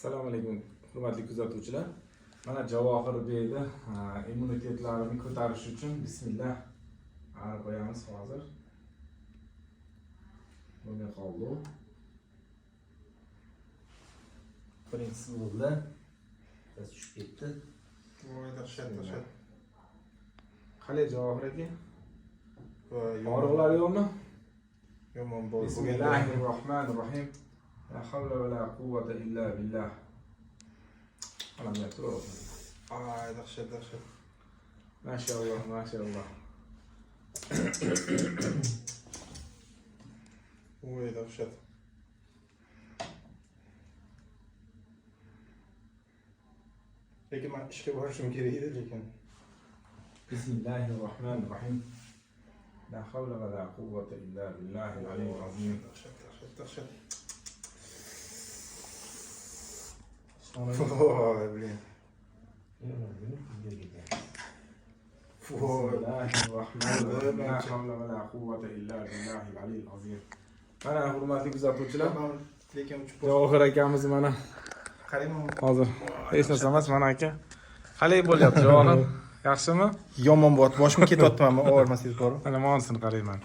Assalomu alaykum hurmatli kuzatuvchilar. Mana Javohir Beyni immunitetlarini ko'tarish uchun bismillah qo'yamiz hozir. Bunga qoldi. Birinchisi bo'ldi. Biz tushib ketdi. Voy dahshat. Qalay Javohir aka? Voy Og'riqlar yo'qmi? yomon bo'ldi. Bismillahirrohmanirrohim. La havla va la quvvata illa billah. Alam yaqtur. Ay dahshat. Maşallah. Voy dahshat. Lekin men ishga borishim kerak edi lekin. Bismillahirrohmanirrohim. La havla va la quvvata illa billahil aliyyil azim. Dahshat. Sonra Voy blin. Bismillahirrohmanirrohim. La havla va la quvvata illa billahil aliyyil azim. Mana hurmatli kuzatuvchilar, Lekin uchib Javohir akamiz mana qarayman. hozir hech narsa emas mana aka. Qalay bo'lyapti Javohir? Yaxshimi? Yomon bo'lyapti. Boshim ketyapti, men og'irmasangiz bor. Mana monsini qarayman.